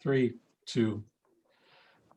3, 2.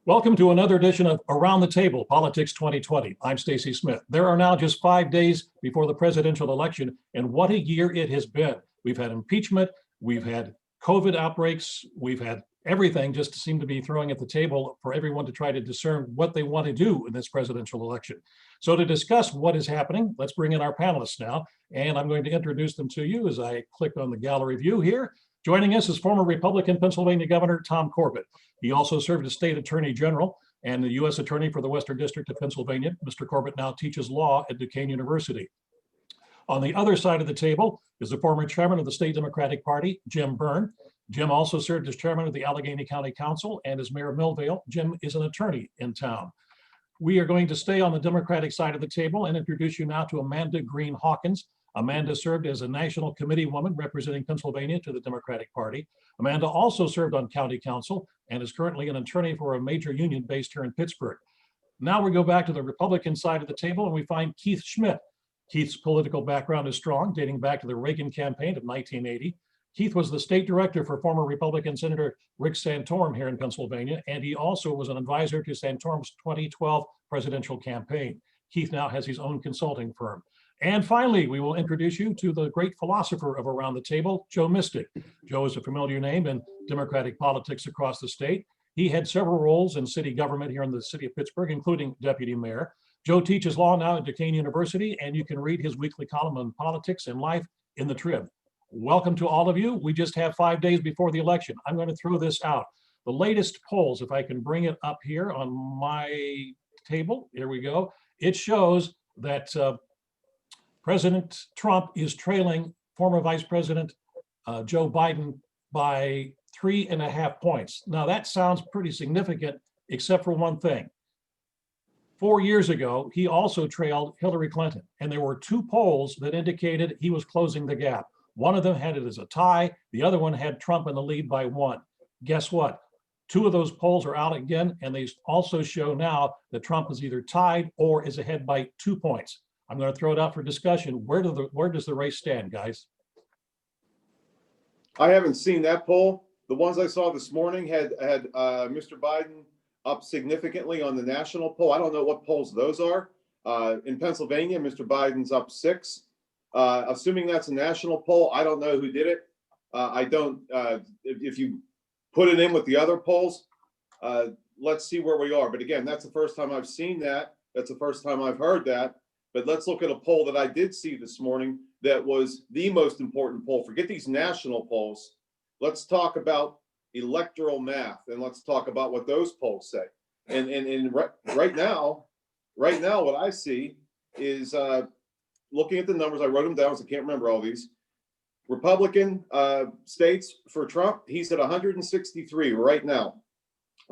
Welcome to another edition of Around the Table, Politics 2020. I'm Stacy Smith. There are now just 5 days before the presidential election, and what a year it has been. We've had impeachment, we've had COVID outbreaks, we've had everything just seem to be throwing at the table for everyone to try to discern what they want to do in this presidential election. So to discuss what is happening, let's bring in our panelists now, and I'm going to introduce them to you as I click on the gallery view here. Joining us is former Republican Pennsylvania Governor Tom Corbett. He also served as State Attorney General and the U.S. Attorney for the Western District of Pennsylvania. Mr. Corbett now teaches law at Duquesne University. On the other side of the table is the former Chairman of the State Democratic Party, Jim Byrne. Jim also served as Chairman of the Allegheny County Council and as Mayor of Millvale. Jim is an attorney in town. We are going to stay on the Democratic side of the table and introduce you now to Amanda Green Hawkins. Amanda served as a national committee woman representing Pennsylvania to the Democratic Party. Amanda also served on county council and is currently an attorney for a major union based here in Pittsburgh. Now we go back to the Republican side of the table and we find Keith Schmidt. Keith's political background is strong, dating back to the Reagan campaign of 1980. Keith was the state director for former Republican Senator Rick Santorum here in Pennsylvania, and he also was an advisor to Santorum's 2012 presidential campaign. Keith now has his own consulting firm. And finally, we will introduce you to the great philosopher of Around the Table, Joe Mystic. Joe is a familiar name in Democratic politics across the state. He had several roles in city government here in the city of Pittsburgh, including deputy mayor. Joe teaches law now at Duquesne University, and you can read his weekly column on politics and life in the Trib. Welcome to all of you. We just have 5 days before the election. I'm going to throw this out. The latest polls, if I can bring it up here on my table, here we go. It shows that President Trump is trailing former Vice President Joe Biden by 3.5 points. Now that sounds pretty significant, except for one thing. 4 years ago, he also trailed Hillary Clinton, and there were two polls that indicated he was closing the gap. One of them had it as a tie. The other one had Trump in the lead by 1. Guess what? 2 of those polls are out again, and they also show now that Trump is either tied or is ahead by 2 points. I'm going to throw it out for discussion. Where does the race stand, guys? I haven't seen that poll. The ones I saw this morning had Mr. Biden up significantly on the national poll. I don't know what polls those are. In Pennsylvania, Mr. Biden's up 6. Assuming that's a national poll, I don't know who did it. I don't. If you put it in with the other polls, let's see where we are. But again, that's the first time I've seen that. That's the first time I've heard that. But let's look at a poll that I did see this morning that was the most important poll. Forget these national polls. Let's talk about electoral math, and let's talk about what those polls say. And right now, what I see is looking at the numbers. I wrote them down, so I can't remember all these. Republican states for Trump, he's at 163 right now.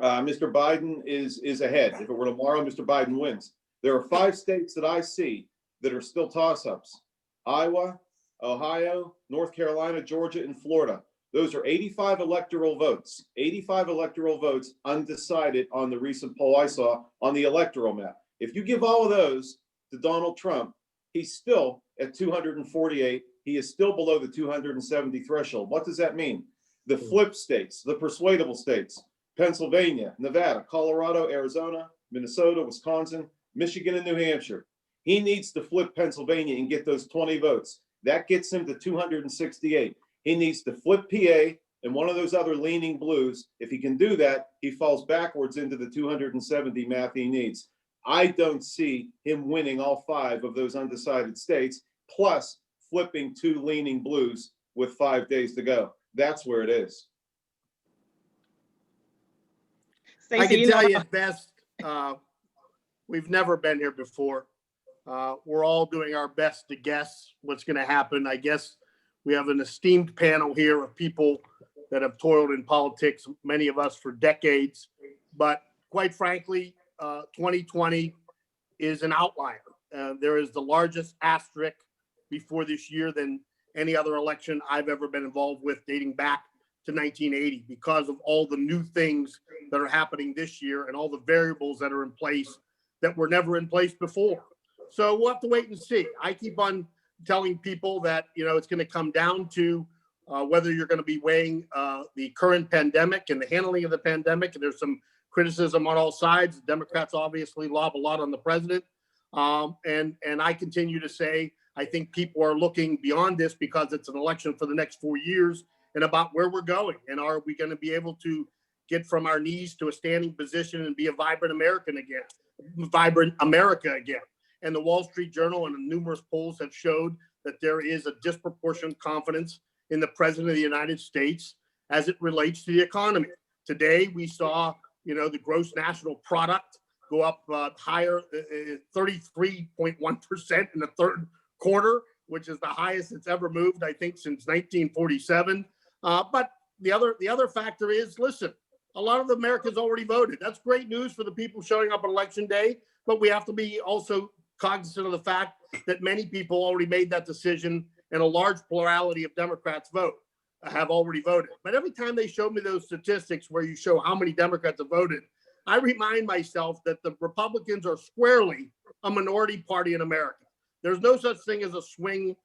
Mr. Biden is ahead. If it were tomorrow, Mr. Biden wins. There are 5 states that I see that are still toss-ups: Iowa, Ohio, North Carolina, Georgia, and Florida. Those are 85 electoral votes. 85 electoral votes undecided on the recent poll I saw on the electoral map. If you give all of those to Donald Trump, he's still at 248. He is still below the 270 threshold. What does that mean? The flip states, the persuadable states: Pennsylvania, Nevada, Colorado, Arizona, Minnesota, Wisconsin, Michigan, and New Hampshire. He needs to flip Pennsylvania and get those 20 votes. That gets him to 268. He needs to flip PA and one of those other leaning blues. If he can do that, he falls backwards into the 270 math he needs. I don't see him winning all 5 of those undecided states, plus flipping 2 leaning blues with 5 days to go. That's where it is. I can tell you best, we've never been here before. We're all doing our best to guess what's going to happen. I guess we have an esteemed panel here of people that have toiled in politics, many of us for decades. But quite frankly, 2020 is an outlier. There is the largest asterisk before this year than any other election I've ever been involved with, dating back to 1980, because of all the new things that are happening this year and all the variables that are in place that were never in place before. So we'll have to wait and see. I keep on telling people that, it's going to come down to whether you're going to be weighing the current pandemic and the handling of the pandemic. And there's some criticism on all sides. Democrats obviously lob a lot on the president. And I continue to say, I think people are looking beyond this because it's an election for the next 4 years and about where we're going. And are we going to be able to get from our knees to a standing position and be a vibrant American again, vibrant America again? And the Wall Street Journal and numerous polls have showed that there is a disproportionate confidence in the president of the United States as it relates to the economy. Today, we saw, the gross national product go up higher, 33.1% in the third quarter, which is the highest it's ever moved, I think, since 1947. But the other factor is, listen, a lot of Americans already voted. That's great news for the people showing up on election day, but we have to be also cognizant of the fact that many people already made that decision, and a large plurality of Democrats have already voted. But every time they show me those statistics where you show how many Democrats have voted, I remind myself that the Republicans are squarely a minority party in America. There's no such thing as a swing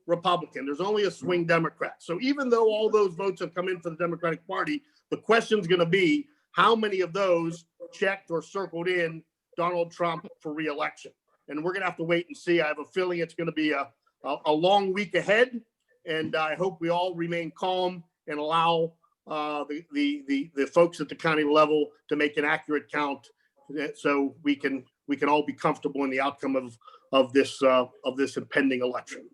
Republican. There's only a swing Democrat. So even though all those votes have come in for the Democratic Party, the question's going to be how many of those checked or circled in Donald Trump for re-election. And we're going to have to wait and see. I have a feeling it's going to be a long week ahead. And I hope we all remain calm and allow the folks at the county level to make an accurate count, so we can all be comfortable in the outcome of this impending election.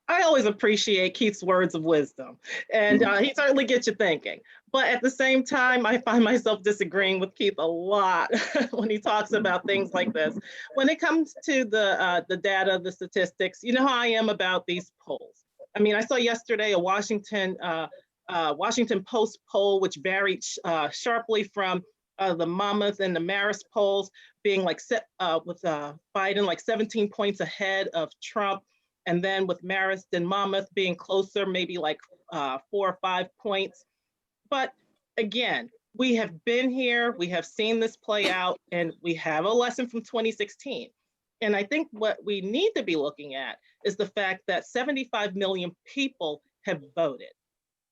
I always appreciate Keith's words of wisdom, and he certainly gets you thinking. But at the same time, I find myself disagreeing with Keith a lot when he talks about things like this. When it comes to the data, the statistics, you know how I am about these polls. I mean, I saw yesterday a Washington Post poll, which varied sharply from the Monmouth and the Marist polls, being like with Biden like 17 points ahead of Trump. And then with Marist and Monmouth being closer, maybe like 4 or 5 points. But again, we have been here, we have seen this play out, and we have a lesson from 2016. And I think what we need to be looking at is the fact that 75 million people have voted.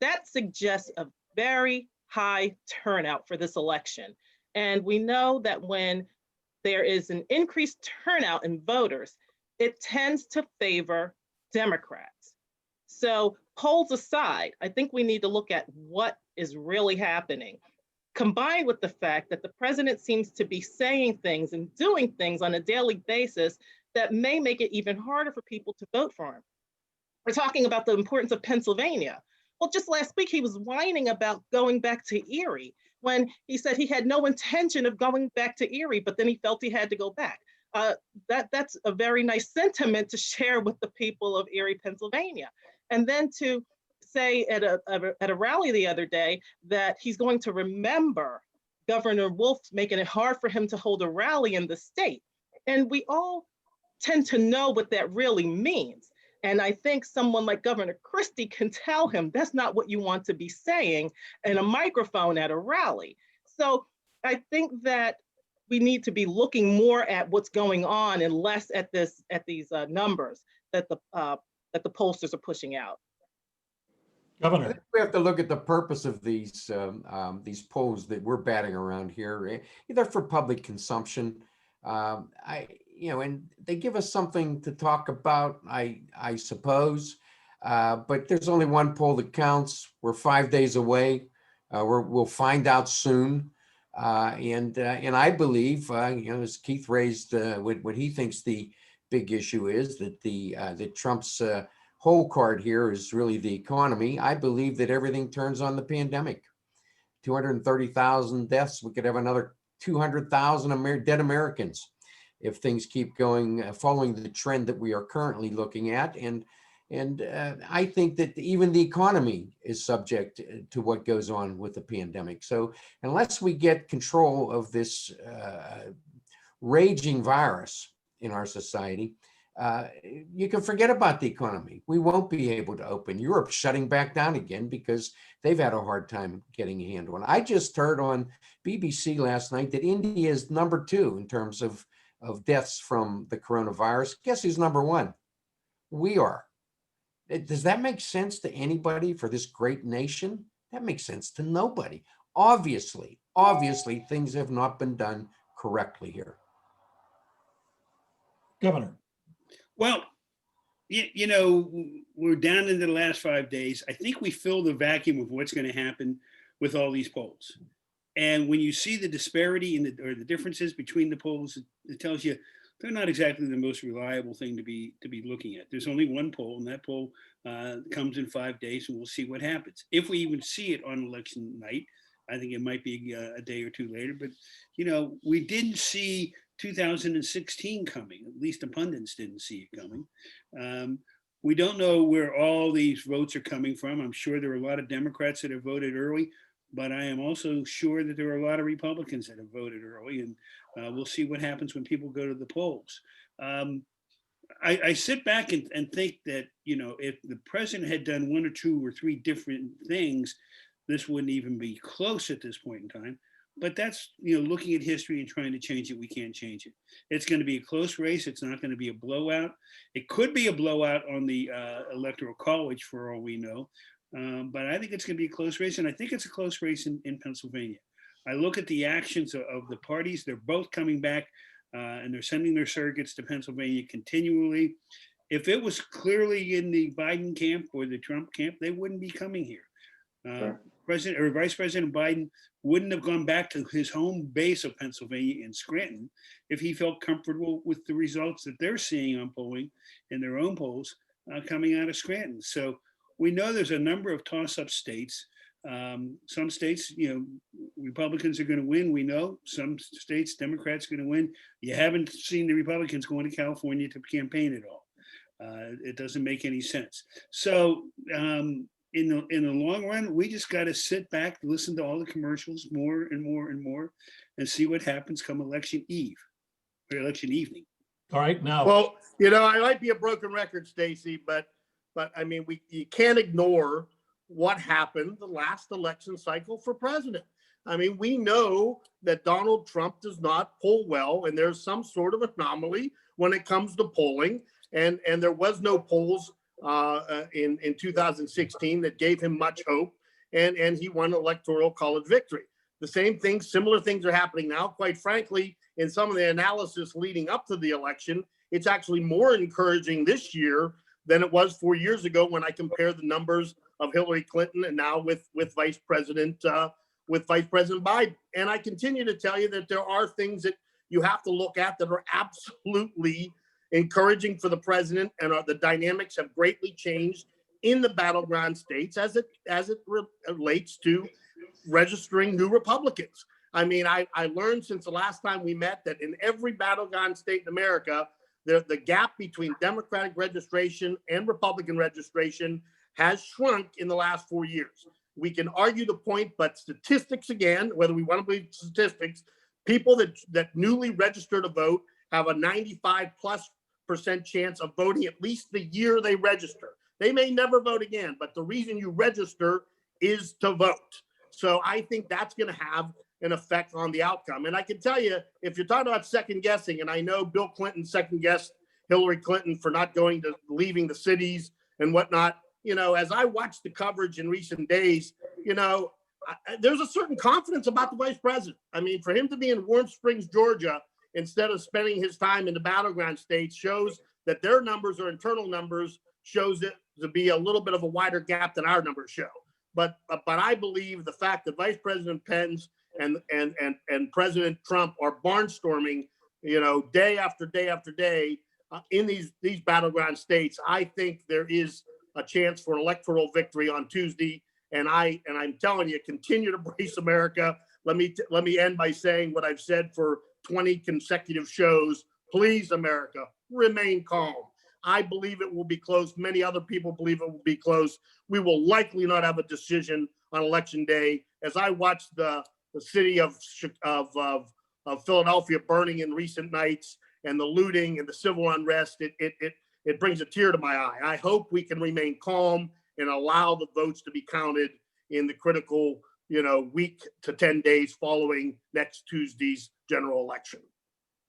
That suggests a very high turnout for this election. And we know that when there is an increased turnout in voters, it tends to favor Democrats. So polls aside, I think we need to look at what is really happening, combined with the fact that the president seems to be saying things and doing things on a daily basis that may make it even harder for people to vote for him. We're talking about the importance of Pennsylvania. Well, just last week, he was whining about going back to Erie when he said he had no intention of going back to Erie, but then he felt he had to go back. That's a very nice sentiment to share with the people of Erie, Pennsylvania. And then to say at a rally the other day that he's going to remember Governor Wolf making it hard for him to hold a rally in the state. And we all tend to know what that really means. And I think someone like Governor Christie can tell him that's not what you want to be saying in a microphone at a rally. So I think that we need to be looking more at what's going on and less at these numbers that the pollsters are pushing out. I Governor, think we have to look at the purpose of these polls that we're batting around here. They're for public consumption. And they give us something to talk about, I suppose. But there's only one poll that counts. We're 5 days away. We'll find out soon. And I believe, as Keith raised what he thinks the big issue is, that Trump's whole card here is really the economy. I believe that everything turns on the pandemic. 230,000 deaths. We could have another 200,000 dead Americans if things keep going, following the trend that we are currently looking at. And I think that even the economy is subject to what goes on with the pandemic. So unless we get control of this raging virus in our society, you can forget about the economy. We won't be able to open. Europe's shutting back down again because they've had a hard time getting a handle on it. I just heard on BBC last night that India is number 2 in terms of deaths from the coronavirus. Guess who's number 1? We are. Does that make sense to anybody for this great nation? That makes sense to nobody. Obviously, things have not been done correctly here. Governor. Well, you know, we're down into the last 5 days. I think we fill the vacuum of what's going to happen with all these polls. And when you see the disparity in the differences between the polls, it tells you they're not exactly the most reliable thing to be looking at. There's only one poll, and that poll comes in 5 days, and we'll see what happens. If we even see it on election night, I think it might be a day or two later. But you know, we didn't see 2016 coming. At least the pundits didn't see it coming. We don't know where all these votes are coming from. I'm sure there are a lot of Democrats that have voted early, but I am also sure that there are a lot of Republicans that have voted early, and we'll see what happens when people go to the polls. I sit back and think that, you know, if the president had done 1 or 2 or 3 different things, this wouldn't even be close at this point in time. But that's, you know, looking at history and trying to change it. We can't change it. It's going to be a close race. It's not going to be a blowout. It could be a blowout on the Electoral College for all we know. But I think it's going to be a close race. And I think it's a close race in Pennsylvania. I look at the actions of the parties. They're both coming back and they're sending their surrogates to Pennsylvania continually. If it was clearly in the Biden camp or the Trump camp, they wouldn't be coming here. President or Vice President Biden wouldn't have gone back to his home base of Pennsylvania in Scranton if he felt comfortable with the results that they're seeing on polling in their own polls coming out of Scranton. So we know there's a number of toss-up states. Some states, you know, Republicans are going to win. We know some states, Democrats are going to win. You haven't seen the Republicans going to California to campaign at all. It doesn't make any sense. So in the long run, we just got to sit back, listen to all the commercials more and more and more, and see what happens come election eve or election evening. All right, now. Well, you know, I might be a broken record, Stacy, but I mean, you can't ignore what happened the last election cycle for president. I mean, we know that Donald Trump does not poll well, and there's some sort of anomaly when it comes to polling. And there was no polls in 2016 that gave him much hope, and he won electoral college victory. The same thing, similar things are happening now. Quite frankly, in some of the analysis leading up to the election, it's actually more encouraging this year than it was 4 years ago when I compare the numbers of Hillary Clinton and now with Vice President Biden. And I continue to tell you that there are things that you have to look at that are absolutely encouraging for the president, and the dynamics have greatly changed in the battleground states as it relates to registering new Republicans. I mean, I learned since the last time we met that in every battleground state in America, the gap between Democratic registration and Republican registration has shrunk in the last 4 years. We can argue the point, but statistics, again, whether we want to believe statistics, people that newly register to vote have a 95+% chance of voting at least the year they register. They may never vote again, but the reason you register is to vote. So I think that's going to have an effect on the outcome. And I can tell you, if you're talking about second guessing, and I know Bill Clinton second guessed Hillary Clinton for not leaving the cities and whatnot, you know, as I watched the coverage in recent days, you know, there's a certain confidence about the vice president. I mean, for him to be in Warm Springs, Georgia, instead of spending his time in the battleground states, shows that their numbers or internal numbers shows it to be a little bit of a wider gap than our numbers show. But I believe the fact that Vice President Pence and President Trump are barnstorming, you know, day after day after day in these battleground states, I think there is a chance for an electoral victory on Tuesday. And I'm telling you, continue to brace America. Let me end by saying what I've said for 20 consecutive shows. Please, America, remain calm. I believe it will be close. Many other people believe it will be close. We will likely not have a decision on election day. As I watched the city of Philadelphia burning in recent nights, and the looting and the civil unrest, it brings a tear to my eye. I hope we can remain calm and allow the votes to be counted in the critical, you know, week to 10 days following next Tuesday's general election.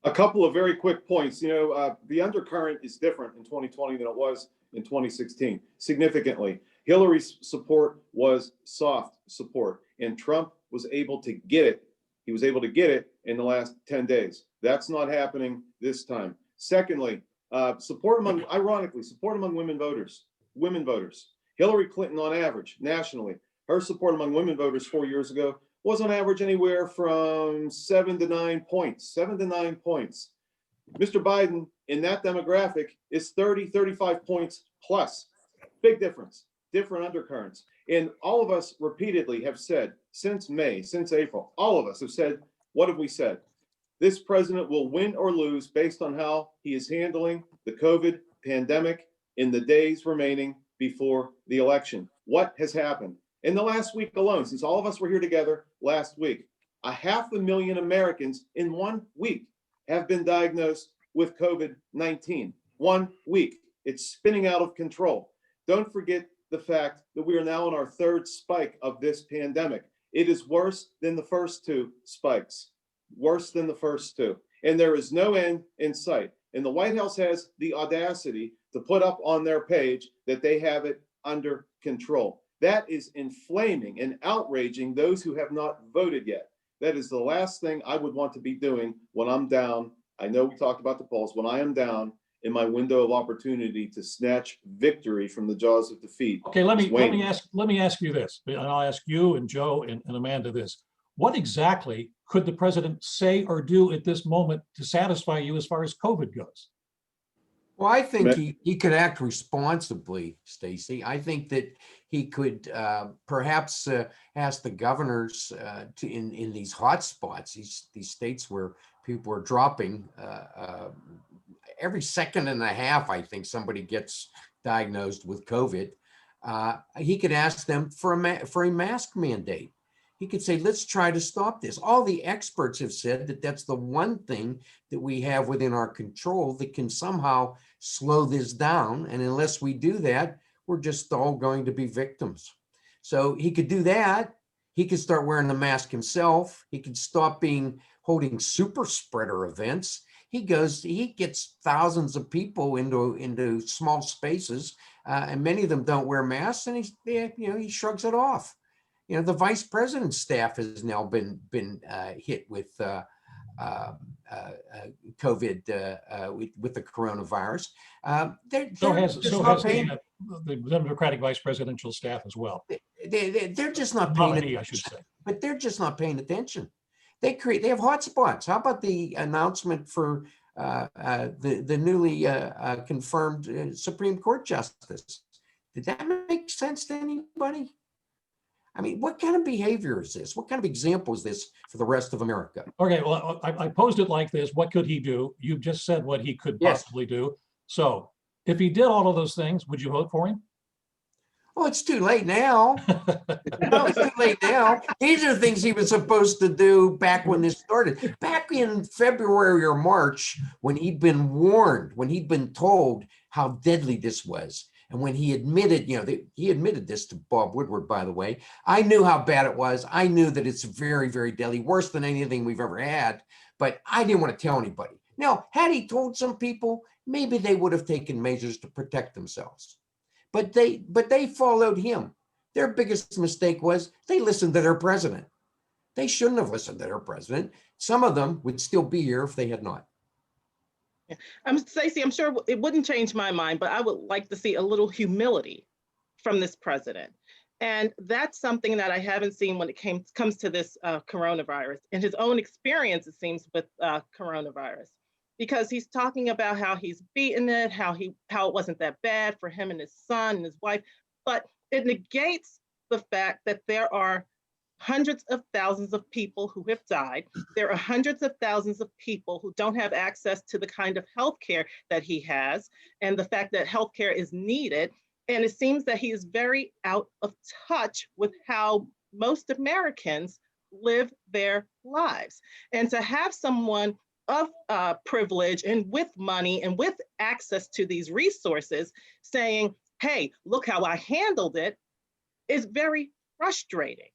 A couple of very quick points. You know, the undercurrent is different in 2020 than it was in 2016, significantly. Hillary's support was soft support, and Trump was able to get it. He was able to get it in the last 10 days. That's not happening this time. Secondly, ironically, support among women voters. Hillary Clinton, on average, nationally, her support among women voters 4 years ago was on average anywhere from 7 to 9 points. Mr. Biden, in that demographic, is 30, 35 points plus. Big difference, different undercurrents. And all of us repeatedly have said since May, since April, all of us have said, what have we said? This president will win or lose based on how he is handling the COVID pandemic in the days remaining before the election. What has happened? In the last week alone, since all of us were here together last week, 500,000 Americans in 1 week have been diagnosed with COVID-19. 1 week. It's spinning out of control. Don't forget the fact that we are now on our third spike of this pandemic. It is worse than the first two spikes. Worse than the first two. And there is no end in sight. And the White House has the audacity to put up on their page that they have it under control. That is inflaming and outraging those who have not voted yet. That is the last thing I would want to be doing when I'm down. I know we talked about the polls. When I am down in my window of opportunity to snatch victory from the jaws of defeat. Okay, let me ask you this, and I'll ask you and Joe and Amanda this. What exactly could the president say or do at this moment to satisfy you as far as COVID goes? Well, I think he could act responsibly, Stacy. I think that he could perhaps ask the governors in these hot spots, these states where people are dropping every second and a half, I think somebody gets diagnosed with COVID. He could ask them for a mask mandate. He could say, let's try to stop this. All the experts have said that that's the one thing that we have within our control that can somehow slow this down. And unless we do that, we're just all going to be victims. So he could do that. He could start wearing the mask himself. He could stop holding super spreader events. He gets thousands of people into small spaces, and many of them don't wear masks, and he shrugs it off. The vice president's staff has now been hit with COVID with the coronavirus. So has the Democratic vice presidential staff as well. They're just not paying attention. I should say. But they're just not paying attention. They have hotspots. How about the announcement for the newly confirmed Supreme Court justice? Did that make sense to anybody? I mean, what kind of behavior is this? What kind of example is this for the rest of America? Okay, well, I posed it like this. What could he do? You just said what he could possibly do. So if he did all of those things, would you vote for him? Well, it's too late now. No, it's too late now. These are things he was supposed to do back when this started. Back in February or March, when he'd been warned, when he'd been told how deadly this was. And when he admitted, he admitted this to Bob Woodward, by the way, I knew how bad it was. I knew that it's very, very deadly, worse than anything we've ever had, but I didn't want to tell anybody. Now, had he told some people, maybe they would have taken measures to protect themselves. But they followed him. Their biggest mistake was they listened to their president. They shouldn't have listened to their president. Some of them would still be here if they had not. Stacy, I'm sure it wouldn't change my mind, but I would like to see a little humility from this president. And that's something that I haven't seen when it comes to this coronavirus and his own experience, it seems, with coronavirus. Because he's talking about how he's beaten it, how it wasn't that bad for him and his son and his wife, but it negates the fact that there are hundreds of thousands of people who have died. There are hundreds of thousands of people who don't have access to the kind of healthcare that he has, and the fact that healthcare is needed. And it seems that he is very out of touch with how most Americans live their lives. And to have someone of privilege and with money and with access to these resources saying, hey, look how I handled it, is very frustrating.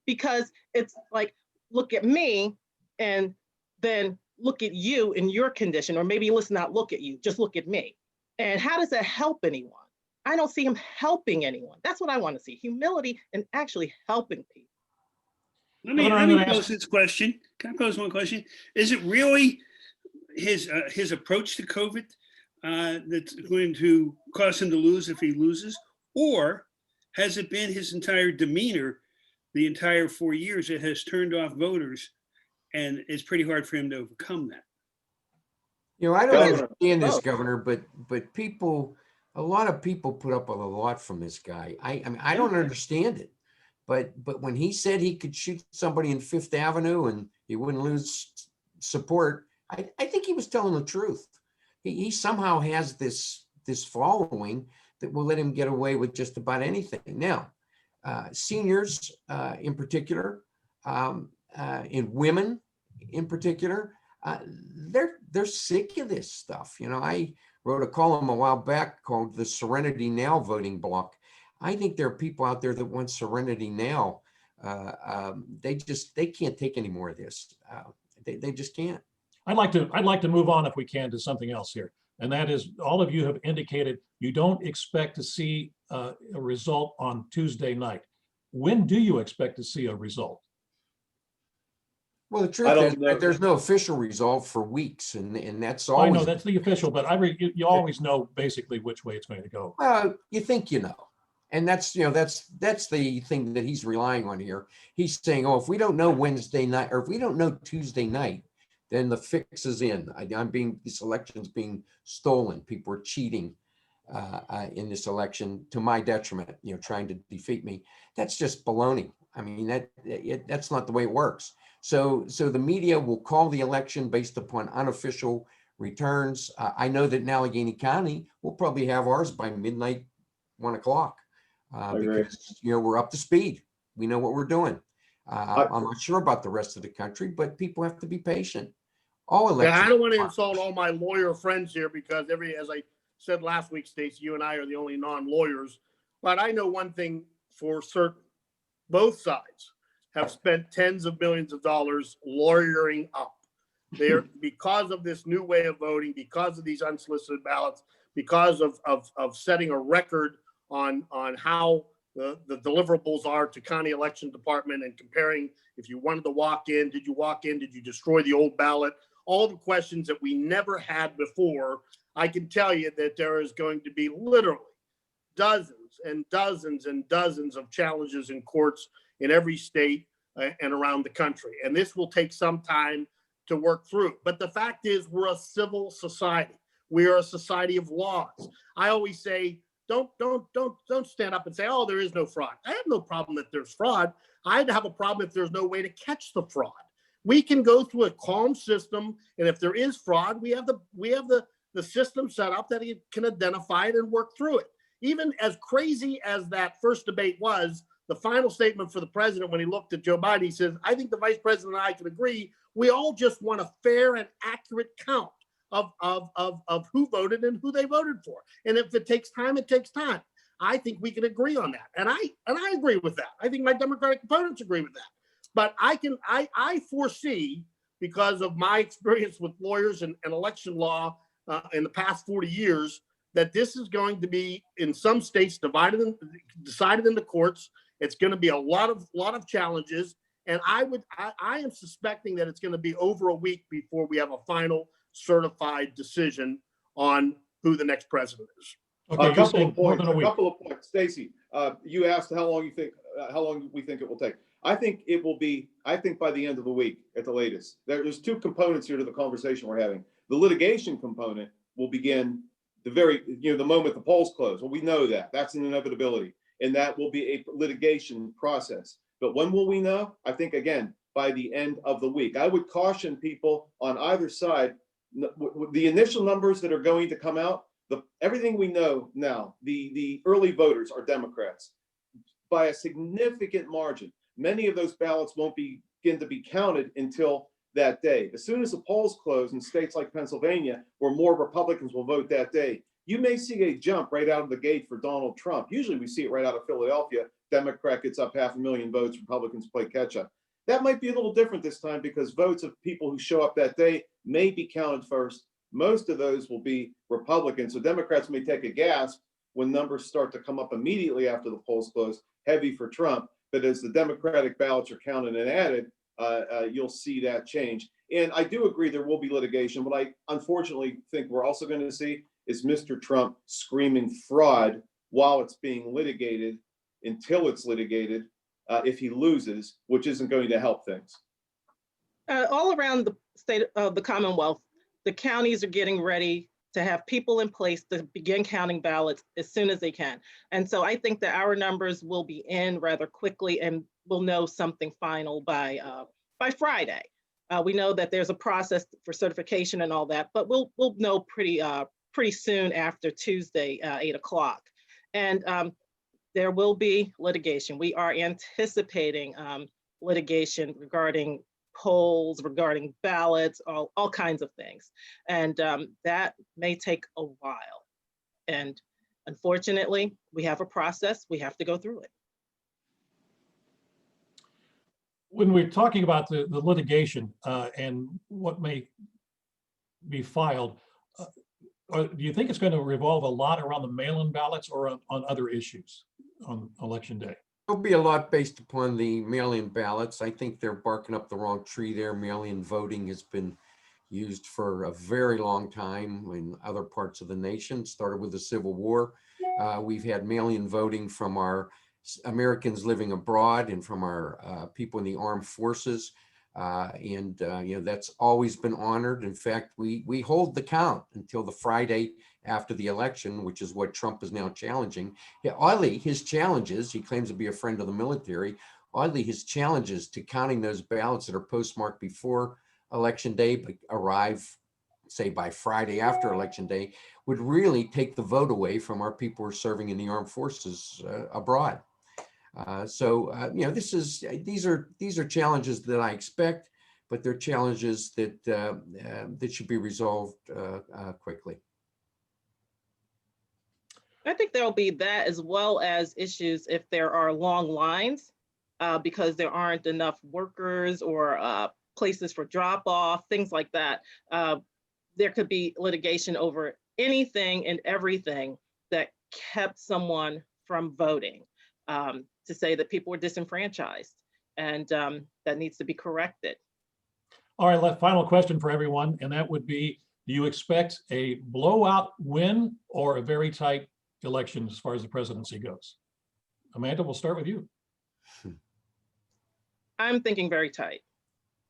Because it's like, look at me and then look at you in your condition, or maybe let's not look at you, just look at me. And how does that help anyone? I don't see him helping anyone. That's what I want to see, humility and actually helping people. Governor, Let I'm me gonna ask- pose this question. Can I pose one question? Is it really his approach to COVID that's going to cause him to lose if he loses? Or has it been his entire demeanor the entire 4 years that has turned off voters, and it's pretty hard for him to overcome that? You know, I don't Governor. understand this, Oh. Governor, but people, a lot of people put up with a lot from this guy. I mean, I don't understand it. But when he said he could shoot somebody in Fifth Avenue and he wouldn't lose support, I think he was telling the truth. He somehow has this following that will let him get away with just about anything. Now, seniors in particular, and women in particular, they're sick of this stuff. You know, I wrote a column a while back called "The Serenity Now Voting Block." I think there are people out there that want serenity now. They can't take any more of this. They just can't. I'd like to move on if we can to something else here. And that is, all of you have indicated you don't expect to see a result on Tuesday night. When do you expect to see a result? Well, the I truth don't is know. that there's no official result for weeks, and that's I know always, that's the official, but you always know basically which way it's going to go. well, you think you know. And that's, you know, that's the thing that he's relying on here. He's saying, oh, if we don't know Wednesday night, or if we don't know Tuesday night, then the fix is in. This election's being stolen. People are cheating in this election to my detriment, you know, trying to defeat me. That's just baloney. I mean, that's not the way it works. So the media will call the election based upon unofficial returns. I know that in Allegheny County, we'll probably have ours by midnight, 1 o'clock. agree. Because, you know, we're up to speed. We know what we're doing. I'm not sure about the rest of the country, but people have to be patient. All elections. Yeah, I don't want to insult all my lawyer friends here because as I said last week, Stacy, you and I are the only non-lawyers. But I know one thing for certain. Both sides have spent tens of millions of dollars lawyering up. They're, because of this new way of voting, because of these unsolicited ballots, because of setting a record on how the deliverables are to county election department and comparing if you wanted to walk in, did you walk in, did you destroy the old ballot? All the questions that we never had before. I can tell you that there is going to be literally dozens and dozens and dozens of challenges in courts in every state and around the country. And this will take some time to work through. But the fact is, we're a civil society. We are a society of laws. I always say, don't stand up and say, oh, there is no fraud. I have no problem that there's fraud. I'd have a problem if there's no way to catch the fraud. We can go through a calm system, and if there is fraud, we have the system set up that it can identify it and work through it. Even as crazy as that first debate was, the final statement for the president when he looked at Joe Biden, he says, I think the vice president and I can agree, we all just want a fair and accurate count of who voted and who they voted for. And if it takes time, it takes time. I think we can agree on that. And I agree with that. I think my Democratic opponents agree with that. But I foresee, because of my experience with lawyers and election law in the past 40 years, that this is going to be, in some states, decided in the courts. It's going to be a lot of challenges. And I am suspecting that it's going to be over a week before we have a final certified decision on who the next president is. Okay, A couple of more than a week. points. Stacy, you asked how long we think it will take. I think it will be, by the end of the week at the latest. There's two components here to the conversation we're having. The litigation component will begin the moment the polls close. Well, we know that. That's an inevitability. And that will be a litigation process. But when will we know? I think, again, by the end of the week. I would caution people on either side, the initial numbers that are going to come out, everything we know now, the early voters are Democrats by a significant margin. Many of those ballots won't begin to be counted until that day. As soon as the polls close in states like Pennsylvania, where more Republicans will vote that day, you may see a jump right out of the gate for Donald Trump. Usually we see it right out of Philadelphia. Democrat gets up 500,000 votes, Republicans play catch up. That might be a little different this time because votes of people who show up that day may be counted first. Most of those will be Republicans. So Democrats may take a gasp when numbers start to come up immediately after the polls close, heavy for Trump. But as the Democratic ballots are counted and added, you'll see that change. And I do agree there will be litigation. What I unfortunately think we're also going to see is Mr. Trump screaming fraud while it's being litigated until it's litigated if he loses, which isn't going to help things. All around the state of the Commonwealth, the counties are getting ready to have people in place to begin counting ballots as soon as they can. And so I think that our numbers will be in rather quickly, and we'll know something final by Friday. We know that there's a process for certification and all that, but we'll know pretty soon after Tuesday, 8 o'clock. And there will be litigation. We are anticipating litigation regarding polls, regarding ballots, all kinds of things. And that may take a while. And unfortunately, we have a process. We have to go through it. When we're talking about the litigation and what may be filed, do you think it's going to revolve a lot around the mail-in ballots or on other issues on election day? There'll be a lot based upon the mail-in ballots. I think they're barking up the wrong tree there. Mail-in voting has been used for a very long time in other parts of the nation. Started with the Civil War. We've had mail-in voting from our Americans living abroad and from our people in the armed forces. You know, that's always been honored. In fact, we hold the count until the Friday after the election, which is what Trump is now challenging. Yeah, oddly, his challenges, he claims to be a friend of the military. Oddly, his challenges to counting those ballots that are postmarked before election day but arrive, say, by Friday after election day, would really take the vote away from our people who are serving in the armed forces abroad. You know, these are challenges that I expect, but they're challenges that that should be resolved quickly. I think there'll be that, as well as issues if there are long lines because there aren't enough workers or places for drop off, things like that. There could be litigation over anything and everything that kept someone from voting, to say that people were disenfranchised, and that needs to be corrected. All right, final question for everyone, and that would be, do you expect a blowout win or a very tight election as far as the presidency goes? Amanda, we'll start with you. I'm thinking very tight.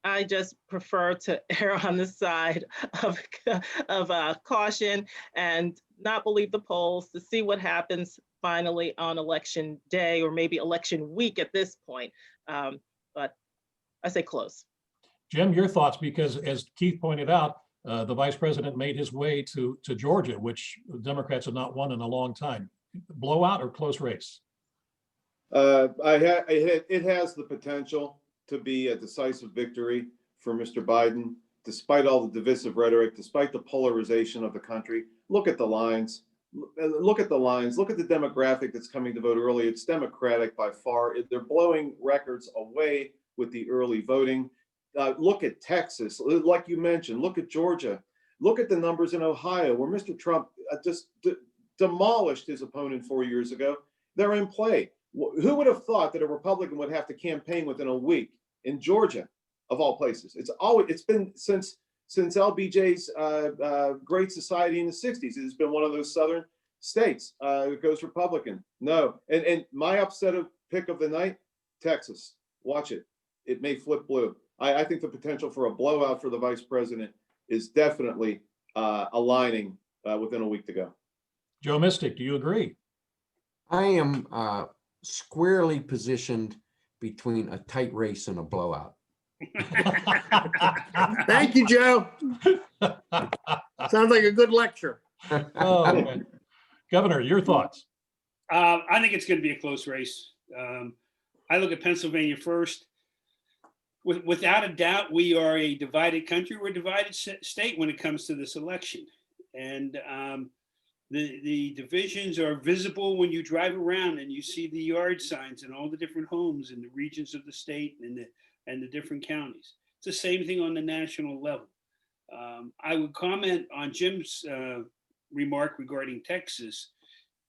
I just prefer to err on the side of caution and not believe the polls, to see what happens finally on election day, or maybe election week at this point. But I say close. Jim, your thoughts, because as Keith pointed out, the vice president made his way to Georgia, which Democrats have not won in a long time. Blowout or close race? It has the potential to be a decisive victory for Mr. Biden, despite all the divisive rhetoric, despite the polarization of the country. Look at the lines. Look at the lines. Look at the demographic that's coming to vote early. It's Democratic by far. They're blowing records away with the early voting. Look at Texas, like you mentioned. Look at Georgia. Look at the numbers in Ohio, where Mr. Trump just demolished his opponent 4 years ago. They're in play. Who would have thought that a Republican would have to campaign within a week in Georgia, of all places? It's been since LBJ's Great Society in the 60s. It's been one of those southern states that goes Republican. No, and my upset pick of the night, Texas. Watch it. It may flip blue. I think the potential for a blowout for the vice president is definitely aligning within a week to go. Joe Mystic, do you agree? I am squarely positioned between a tight race and a blowout. Thank you, Joe. Sounds like a good lecture. Oh, man. Governor, your thoughts? I think it's going to be a close race. I look at Pennsylvania first. Without a doubt, we are a divided country. We're a divided state when it comes to this election. And the divisions are visible when you drive around and you see the yard signs and all the different homes in the regions of the state and the different counties. It's the same thing on the national level. I would comment on Jim's remark regarding Texas.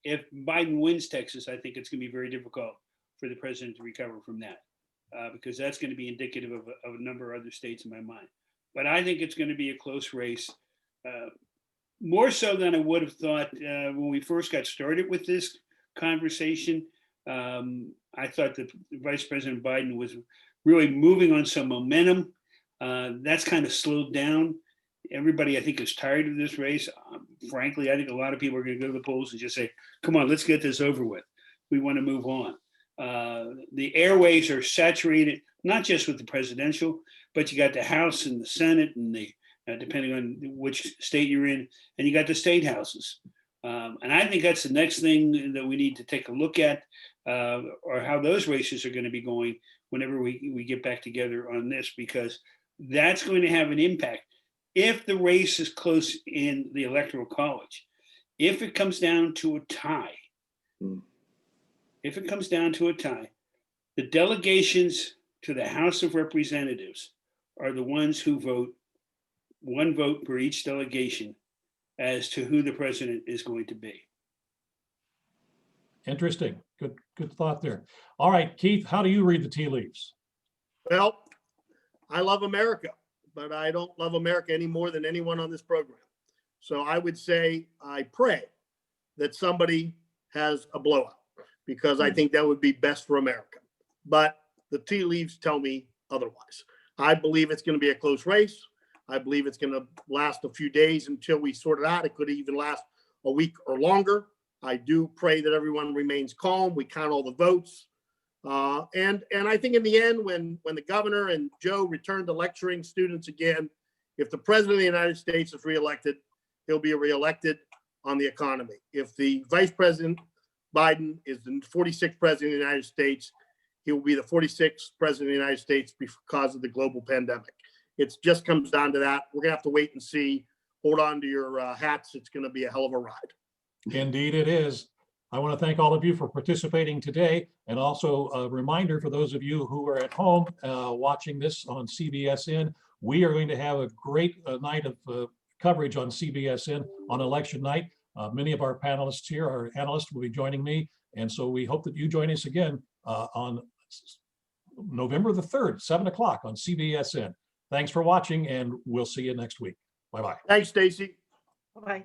if Biden wins Texas, I think it's going to be very difficult for the president to recover from that, because that's going to be indicative of a number of other states in my mind. But I think it's going to be a close race, more so than I would have thought when we first got started with this conversation. I thought that Vice President Biden was really moving on some momentum. That's kind of slowed down. Everybody, I think, is tired of this race. Frankly, I think a lot of people are going to go to the polls and just say, come on, let's get this over with. We want to move on. The airways are saturated, not just with the presidential, but you got the House and the Senate and the, depending on which state you're in, and you got the state houses. And I think that's the next thing that we need to take a look at, or how those races are going to be going whenever we get back together on this, because that's going to have an impact. If the race is close in the Electoral College, if it comes down to a tie, the delegations to the House of Representatives are the ones who vote, one vote per each delegation, as to who the president is going to be. Interesting. Good thought there. All right, Keith, how do you read the tea leaves? Well, I love America, but I don't love America any more than anyone on this program. So I would say I pray that somebody has a blowout, because I think that would be best for America. But the tea leaves tell me otherwise. I believe it's going to be a close race. I believe it's going to last a few days until we sort it out. It could even last a week or longer. I do pray that everyone remains calm. We count all the votes. And I think in the end, when the governor and Joe return to lecturing students again, if the president of the United States is reelected, he'll be reelected on the economy. If the Vice President Biden is the 46th president of the United States, he will be the 46th president of the United States because of the global pandemic. It just comes down to that. We're gonna have to wait and see. Hold on to your hats. It's gonna be a hell of a ride. Indeed it is. I want to thank all of you for participating today, and also a reminder for those of you who are at home watching this on CBSN, we are going to have a great night of coverage on CBSN on election night. Many of our panelists here, our analysts, will be joining me, and so we hope that you join us again on November the 3rd, 7 o'clock on CBSN. Thanks for watching, and we'll see you next week. Bye-bye. Thanks, Stacy. Bye.